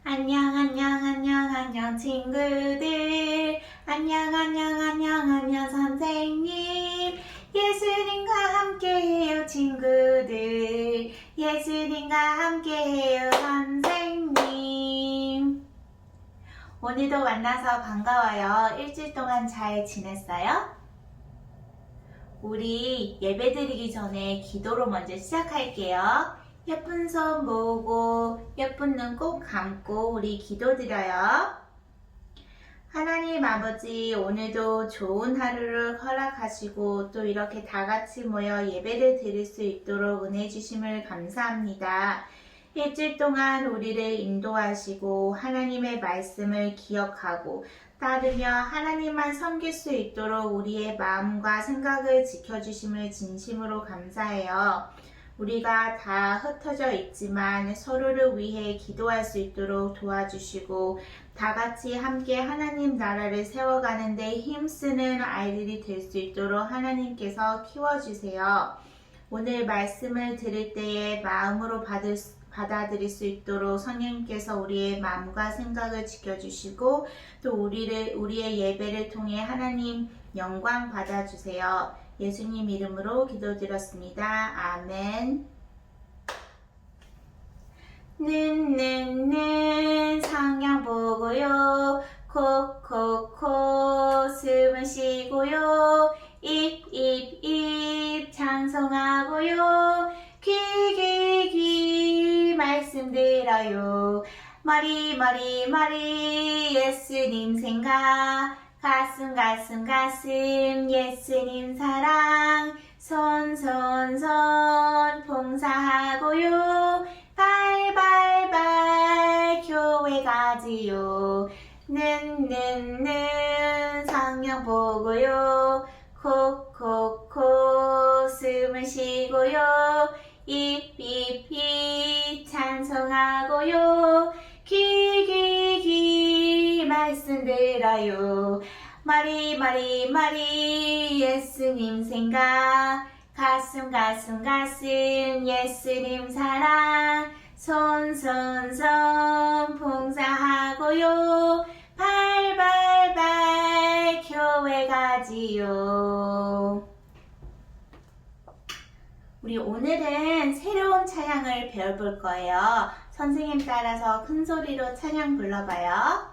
안녕 안녕 안녕 안녕 친구들. 안녕 안녕 안녕 안녕 선생님. 예수님과 함께해요 친구들. 예수님과 함께해요 선생님. 오늘도 만나서 반가워요. 일주일 동안 잘 지냈어요? 우리 예배드리기 전에 기도로 먼저 시작할게요. 예쁜 손 모으고 예쁜 눈 꼭 감고 우리 기도드려요. 하나님 아버지, 오늘도 좋은 하루를 허락하시고 또 이렇게 다 같이 모여 예배를 드릴 수 있도록 은혜 주심을 감사합니다. 일주일 동안 우리를 인도하시고 하나님의 말씀을 기억하고 따르며 하나님만 섬길 수 있도록 우리의 마음과 생각을 지켜주심을 진심으로 감사해요. 우리가 다 흩어져 있지만 서로를 위해 기도할 수 있도록 도와주시고 다 같이 함께 하나님 나라를 세워가는 데 힘쓰는 아이들이 될 수 있도록 하나님께서 키워주세요. 오늘 말씀을 들을 때에 마음으로 받아들일 수 있도록 성령님께서 우리의 마음과 생각을 지켜주시고 또 우리의 예배를 통해 하나님 영광 받아주세요. 예수님 이름으로 기도드렸습니다. 아멘. 는 성경 보고요. 콕콕콕 숨을 쉬고요. 입 찬송하고요. 귀 말씀 들어요. 머리 예수님 생각. 가슴 예수님 사랑. 손 봉사하고요. 발 교회 가지요. 는 성령 보고요. 콕콕콕 숨을 쉬고요. 입 찬송하고요. 귀 말씀 들어요. 머리 예수님 생각. 가슴 예수님 사랑. 손 봉사하고요. 발 교회 가지요. 우리 오늘은 새로운 찬양을 배워볼 거예요. 선생님 따라서 큰 소리로 찬양 불러봐요.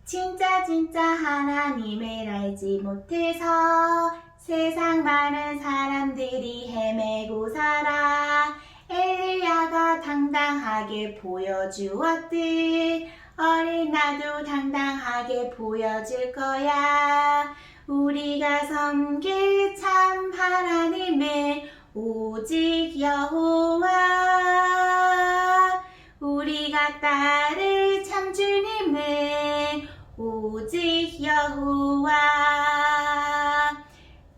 진짜 하나님을 알지 못해서 세상 많은 사람들이 헤매고 살아. 엘리야가 당당하게 보여주었듯 어린 나도 당당하게 보여줄 거야. 우리가 섬길 참 하나님은 오직 여호와. 우리가 따를 참 주님은 오직 여호와.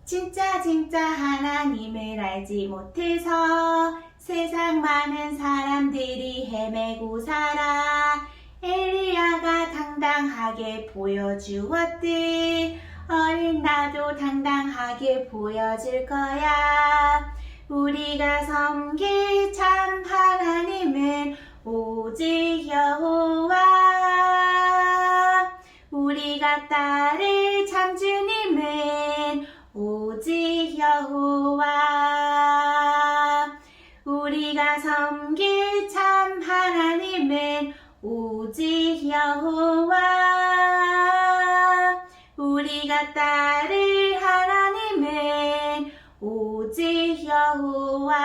진짜 하나님을 알지 못해서 세상 많은 사람들이 헤매고 살아. 엘리야가 당당하게 보여주었듯 어린 나도 당당하게 보여줄 거야. 우리가 섬길 참 하나님은 오직 여호와. 우리가 따를 참 주님은 오직 여호와. 우리가 섬길 참 하나님은 오직 여호와. 우리가 따를 하나님은 오직 여호와.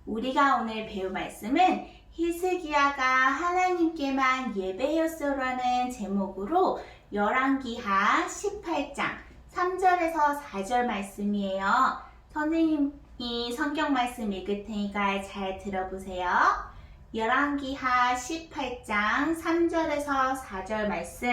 우리가 오늘 배울 말씀은 히스기야가 하나님께만 예배였소라는 제목으로 열왕기하 18장 3절에서 4절 말씀이에요. 선생님이 성경 말씀 읽을 테니까 잘 들어보세요. 열왕기하 18장 3절에서 4절 말씀.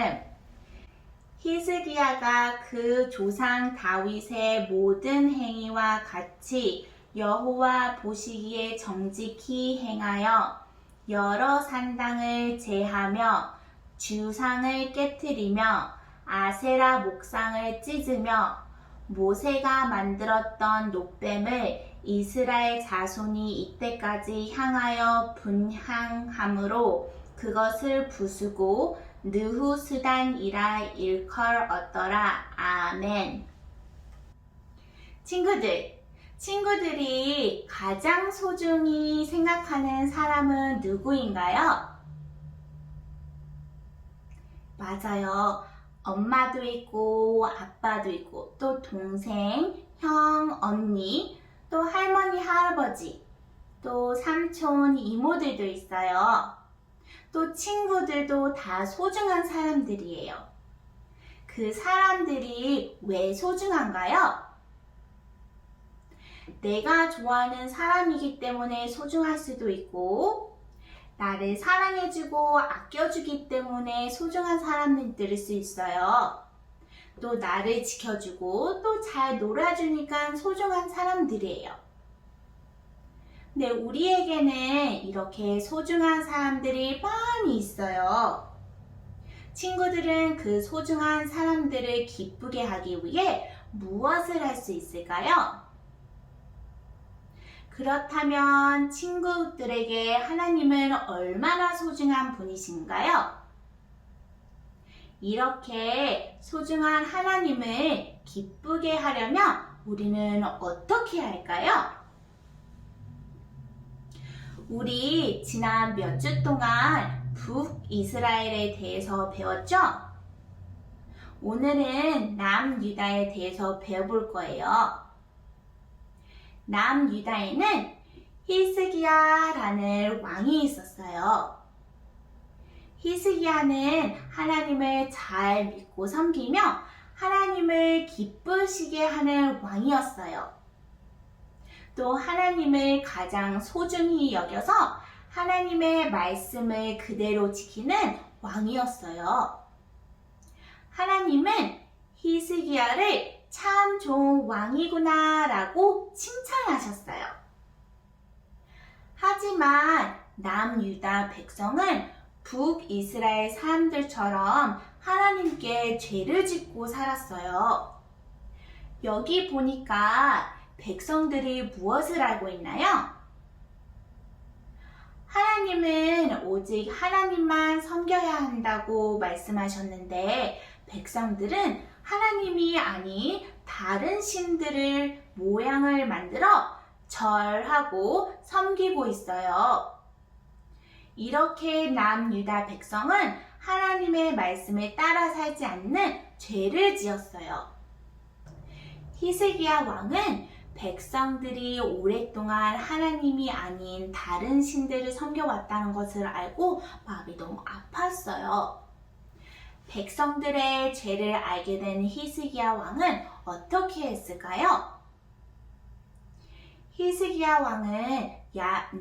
히스기야가 그 조상 다윗의 모든 행위와 같이 여호와 보시기에 정직히 행하여 여러 산당을 제하며 주상을 깨트리며 아세라 목상을 찢으며 모세가 만들었던 놋뱀을 이스라엘 자손이 이때까지 향하여 분향함으로 그것을 부수고 느후스단이라 일컬 얻더라. 아멘. 친구들이 가장 소중히 생각하는 사람은 누구인가요? 맞아요. 엄마도 있고 아빠도 있고 또 동생, 형, 언니, 또 할머니, 할아버지, 또 삼촌, 이모들도 있어요. 또 친구들도 다 소중한 사람들이에요. 그 사람들이 왜 소중한가요? 내가 좋아하는 사람이기 때문에 소중할 수도 있고, 나를 사랑해주고 아껴주기 때문에 소중한 사람들일 수 있어요. 또 나를 지켜주고 또 잘 놀아주니까 소중한 사람들이에요. 근데 우리에게는 이렇게 소중한 사람들이 많이 있어요. 친구들은 그 소중한 사람들을 기쁘게 하기 위해 무엇을 할 수 있을까요? 그렇다면 친구들에게 하나님은 얼마나 소중한 분이신가요? 이렇게 소중한 하나님을 기쁘게 하려면 우리는 어떻게 할까요? 우리 지난 몇 주 동안 북이스라엘에 대해서 배웠죠? 오늘은 남유다에 대해서 배워볼 거예요. 남유다에는 히스기야라는 왕이 있었어요. 히스기야는 하나님을 잘 믿고 섬기며 하나님을 기쁘시게 하는 왕이었어요. 또 하나님을 가장 소중히 여겨서 하나님의 말씀을 그대로 지키는 왕이었어요. 하나님은 히스기야를 참 좋은 왕이구나 라고 칭찬하셨어요. 하지만 남유다 백성은 북이스라엘 사람들처럼 하나님께 죄를 짓고 살았어요. 여기 보니까 백성들이 무엇을 알고 있나요? 하나님은 오직 하나님만 섬겨야 한다고 말씀하셨는데 백성들은 하나님이 아닌 다른 신들을 모양을 만들어 절하고 섬기고 있어요. 이렇게 남유다 백성은 하나님의 말씀을 따라 살지 않는 죄를 지었어요. 히스기야 왕은 백성들이 오랫동안 하나님이 아닌 다른 신들을 섬겨왔다는 것을 알고 마음이 너무 아팠어요. 백성들의 죄를 알게 된 히스기야 왕은 어떻게 했을까요? 히스기야 왕은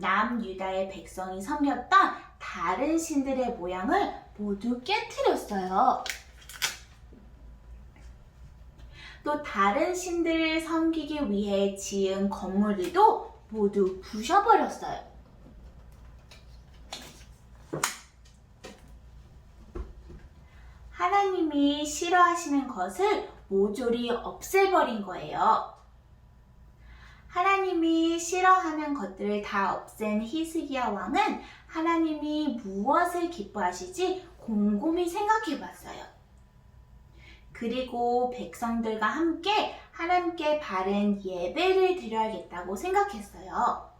남유다의 백성이 섬겼던 다른 신들의 모양을 모두 깨트렸어요. 또 다른 신들을 섬기기 위해 지은 건물들도 모두 부셔버렸어요. 하나님이 싫어하시는 것을 모조리 없애버린 거예요. 하나님이 싫어하는 것들을 다 없앤 히스기야 왕은 하나님이 무엇을 기뻐하시지 곰곰이 생각해 봤어요. 그리고 백성들과 함께 하나님께 바른 예배를 드려야겠다고 생각했어요.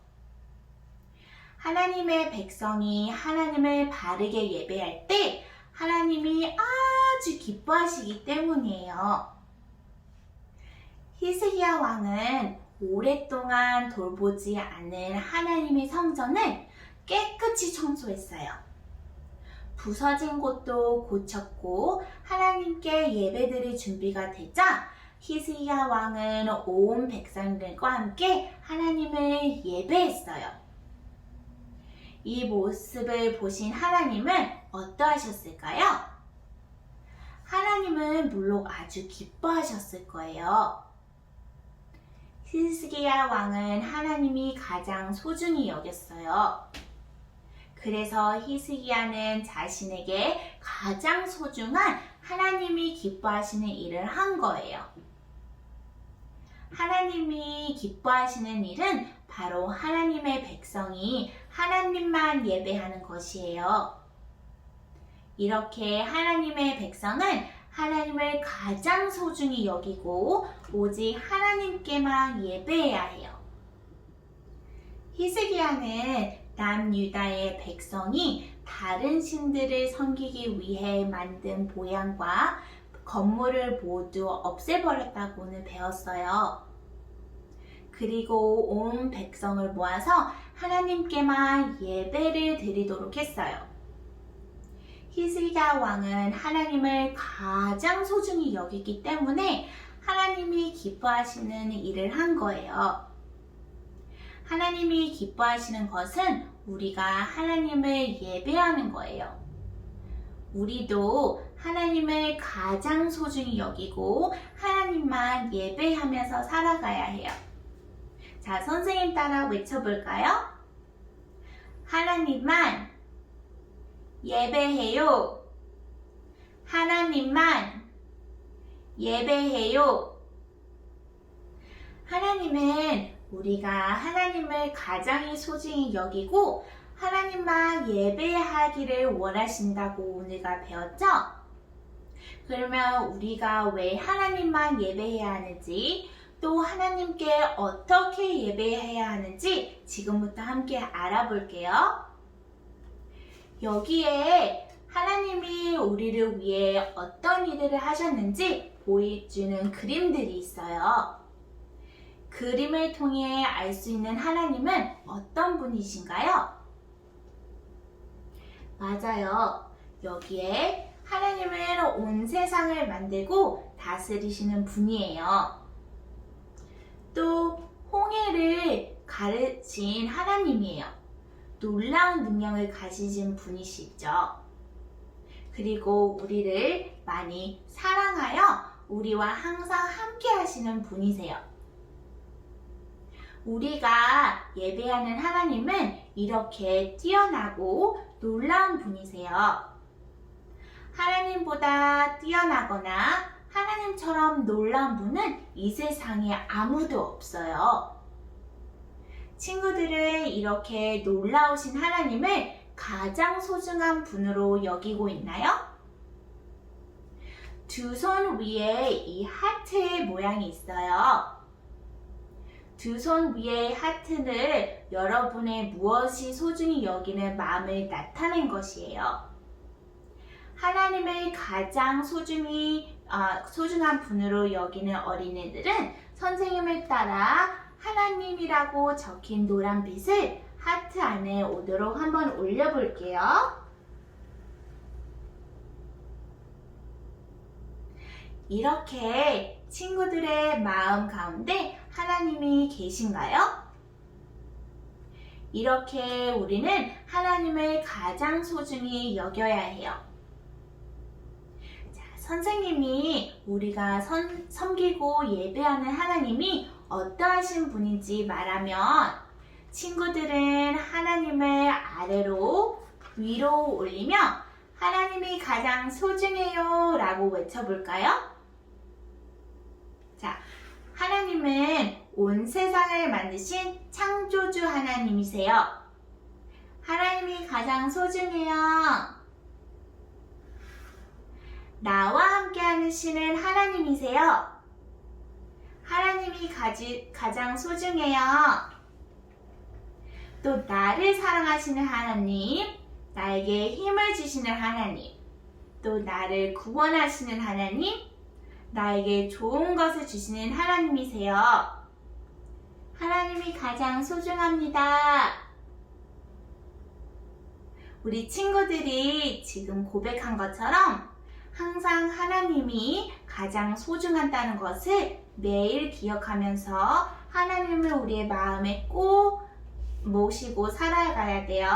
하나님의 백성이 하나님을 바르게 예배할 때 하나님이 아주 기뻐하시기 때문이에요. 히스기야 왕은 오랫동안 돌보지 않은 하나님의 성전을 깨끗이 청소했어요. 부서진 곳도 고쳤고 하나님께 예배드릴 준비가 되자 히스기야 왕은 온 백성들과 함께 하나님을 예배했어요. 이 모습을 보신 하나님은 어떠하셨을까요? 하나님은 물론 아주 기뻐하셨을 거예요. 히스기야 왕은 하나님이 가장 소중히 여겼어요. 그래서 히스기야는 자신에게 가장 소중한 하나님이 기뻐하시는 일을 한 거예요. 하나님이 기뻐하시는 일은 바로 하나님의 백성이 하나님만 예배하는 것이에요. 이렇게 하나님의 백성은 하나님을 가장 소중히 여기고 오직 하나님께만 예배해야 해요. 히스기야는 남유다의 백성이 다른 신들을 섬기기 위해 만든 보양과 건물을 모두 없애버렸다고 오늘 배웠어요. 그리고 온 백성을 모아서 하나님께만 예배를 드리도록 했어요. 히스기야 왕은 하나님을 가장 소중히 여기기 때문에 하나님이 기뻐하시는 일을 한 거예요. 하나님이 기뻐하시는 것은 우리가 하나님을 예배하는 거예요. 우리도 하나님을 가장 소중히 여기고 하나님만 예배하면서 살아가야 해요. 자, 선생님 따라 외쳐볼까요? 하나님만 예배해요. 하나님만 예배해요. 하나님은 우리가 하나님을 가장 소중히 여기고 하나님만 예배하기를 원하신다고 오늘가 배웠죠? 그러면 우리가 왜 하나님만 예배해야 하는지, 또 하나님께 어떻게 예배해야 하는지 지금부터 함께 알아볼게요. 여기에 하나님이 우리를 위해 어떤 일들을 하셨는지 보여주는 그림들이 있어요. 그림을 통해 알 수 있는 하나님은 어떤 분이신가요? 맞아요. 여기에 하나님은 온 세상을 만들고 다스리시는 분이에요. 또 홍해를 가르친 하나님이에요. 놀라운 능력을 가지신 분이시죠. 그리고 우리를 많이 사랑하여 우리와 항상 함께 하시는 분이세요. 우리가 예배하는 하나님은 이렇게 뛰어나고 놀라운 분이세요. 하나님보다 뛰어나거나 하나님처럼 놀라운 분은 이 세상에 아무도 없어요. 친구들은 이렇게 놀라우신 하나님을 가장 소중한 분으로 여기고 있나요? 두 손 위에 이 하트의 모양이 있어요. 두 손 위의 하트는 여러분의 무엇이 소중히 여기는 마음을 나타낸 것이에요. 하나님을 가장 소중한 분으로 여기는 어린이들은 선생님을 따라 하나님이라고 적힌 노란 빛을 하트 안에 오도록 한번 올려볼게요. 이렇게 친구들의 마음 가운데 하나님이 계신가요? 이렇게 우리는 하나님을 가장 소중히 여겨야 해요. 자, 선생님이 우리가 섬기고 예배하는 하나님이 어떠하신 분인지 말하면 친구들은 하나님을 아래로 위로 올리며 하나님이 가장 소중해요 라고 외쳐볼까요? 자, 하나님은 온 세상을 만드신 창조주 하나님이세요. 하나님이 가장 소중해요. 나와 함께 하시는 하나님이세요. 하나님이 가장 소중해요. 또 나를 사랑하시는 하나님, 나에게 힘을 주시는 하나님, 또 나를 구원하시는 하나님, 나에게 좋은 것을 주시는 하나님이세요. 하나님이 가장 소중합니다. 우리 친구들이 지금 고백한 것처럼 항상 하나님이 가장 소중하다는 것을 매일 기억하면서 하나님을 우리의 마음에 꼭 모시고 살아가야 돼요.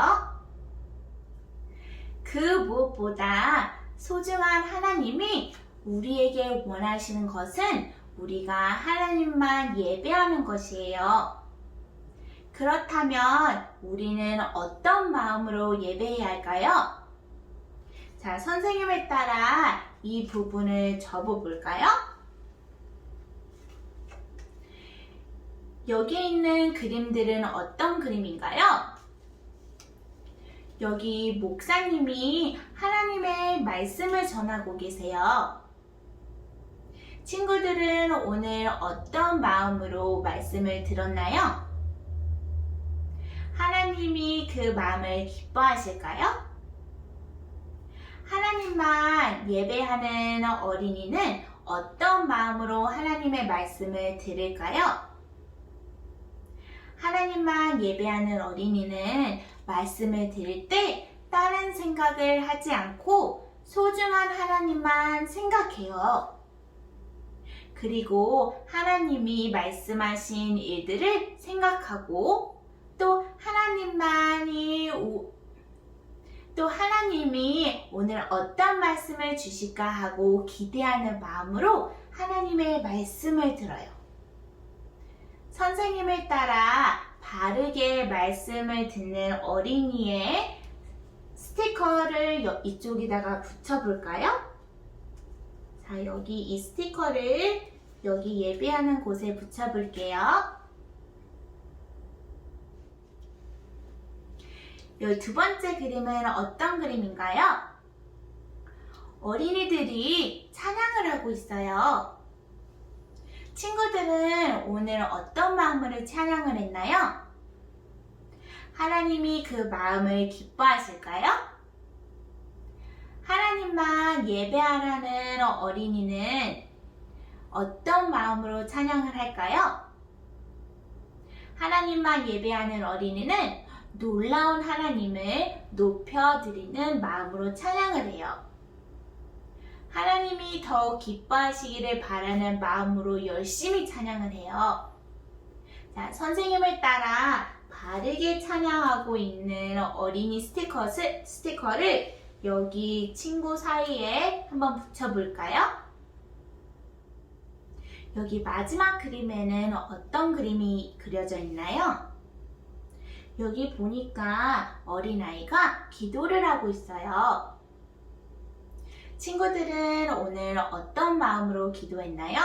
그 무엇보다 소중한 하나님이 우리에게 원하시는 것은 우리가 하나님만 예배하는 것이에요. 그렇다면 우리는 어떤 마음으로 예배해야 할까요? 자, 선생님을 따라 이 부분을 접어볼까요? 여기 있는 그림들은 어떤 그림인가요? 여기 목사님이 하나님의 말씀을 전하고 계세요. 친구들은 오늘 어떤 마음으로 말씀을 들었나요? 하나님이 그 마음을 기뻐하실까요? 하나님만 예배하는 어린이는 어떤 마음으로 하나님의 말씀을 들을까요? 하나님만 예배하는 어린이는 말씀을 들을 때 다른 생각을 하지 않고 소중한 하나님만 생각해요. 그리고 하나님이 말씀하신 일들을 생각하고 또 하나님이 오늘 어떤 말씀을 주실까 하고 기대하는 마음으로 하나님의 말씀을 들어요. 선생님을 따라 바르게 말씀을 듣는 어린이의 스티커를 이쪽에다가 붙여볼까요? 자, 여기 이 스티커를 여기 예배하는 곳에 붙여볼게요. 이 두 번째 그림은 어떤 그림인가요? 어린이들이 찬양을 하고 있어요. 친구들은 오늘 어떤 마음으로 찬양을 했나요? 하나님이 그 마음을 기뻐하실까요? 하나님만 예배하라는 어린이는 어떤 마음으로 찬양을 할까요? 하나님만 예배하는 어린이는 놀라운 하나님을 높여드리는 마음으로 찬양을 해요. 하나님이 더 기뻐하시기를 바라는 마음으로 열심히 찬양을 해요. 자, 선생님을 따라 바르게 찬양하고 있는 어린이 스티커를 여기 친구 사이에 한번 붙여볼까요? 여기 마지막 그림에는 어떤 그림이 그려져 있나요? 여기 보니까 어린아이가 기도를 하고 있어요. 친구들은 오늘 어떤 마음으로 기도했나요?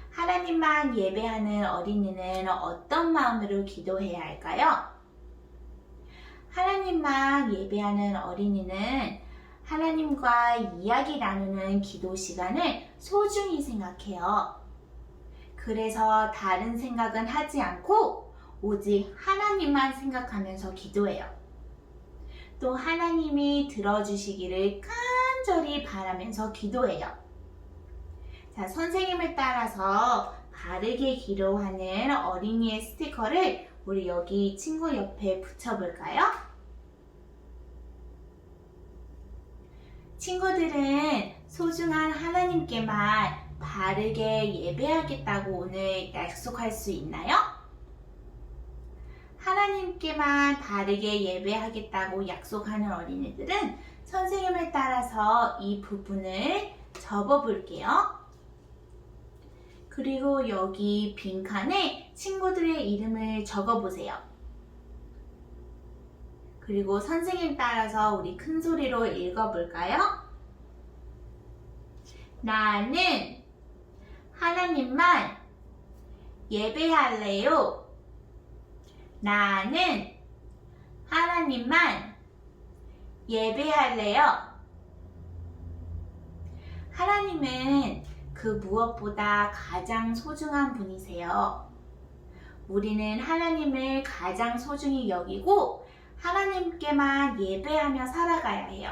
하나님만 예배하는 어린이는 어떤 마음으로 기도해야 할까요? 하나님만 예배하는 어린이는 하나님과 이야기 나누는 기도 시간을 소중히 생각해요. 그래서 다른 생각은 하지 않고 오직 하나님만 생각하면서 기도해요. 또 하나님이 들어주시기를 간절히 바라면서 기도해요. 자, 선생님을 따라서 바르게 기도하는 어린이의 스티커를 우리 여기 친구 옆에 붙여볼까요? 친구들은 소중한 하나님께만 바르게 예배하겠다고 오늘 약속할 수 있나요? 하나님께만 바르게 예배하겠다고 약속하는 어린이들은 선생님을 따라서 이 부분을 접어볼게요. 그리고 여기 빈칸에 친구들의 이름을 적어보세요. 그리고 선생님 따라서 우리 큰 소리로 읽어볼까요? 나는 하나님만 예배할래요. 나는 하나님만 예배할래요. 하나님은 그 무엇보다 가장 소중한 분이세요. 우리는 하나님을 가장 소중히 여기고 하나님께만 예배하며 살아가야 해요.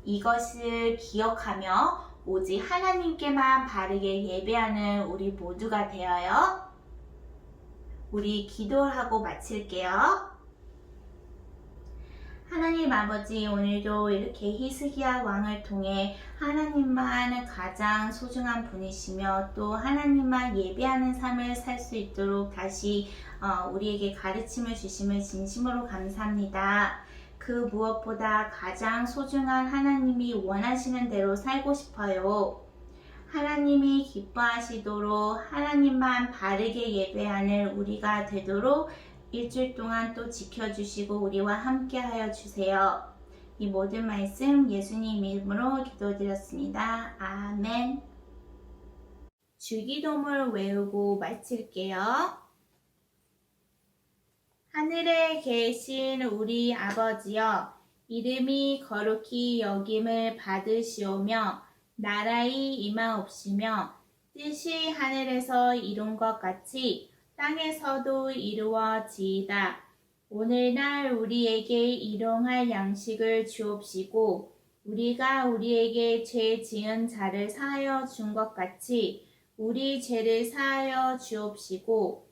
이것을 기억하며 오직 하나님께만 바르게 예배하는 우리 모두가 되어요. 우리 기도하고 마칠게요. 하나님 아버지, 오늘도 이렇게 히스기야 왕을 통해 하나님만 가장 소중한 분이시며 또 하나님만 예배하는 삶을 살 수 있도록 다시 우리에게 가르침을 주심을 진심으로 감사합니다. 그 무엇보다 가장 소중한 하나님이 원하시는 대로 살고 싶어요. 하나님이 기뻐하시도록 하나님만 바르게 예배하는 우리가 되도록 일주일 동안 또 지켜주시고 우리와 함께 하여 주세요. 이 모든 말씀 예수님 이름으로 기도드렸습니다. 아멘. 주기도문을 외우고 마칠게요. 하늘에 계신 우리 아버지여, 이름이 거룩히 여김을 받으시오며 나라의 임하옵시며 뜻이 하늘에서 이룬 것 같이 땅에서도 이루어지이다. 오늘날 우리에게 일용할 양식을 주옵시고 우리가 우리에게 죄 지은 자를 사하여 준 것 같이 우리 죄를 사하여 주옵시고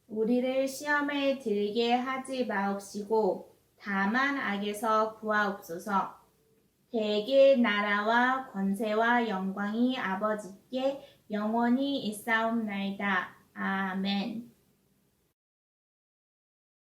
우리를 시험에 들게 하지 마옵시고 다만 악에서 구하옵소서. 대개 나라와 권세와 영광이 아버지께 영원히 있사옵나이다. 아멘.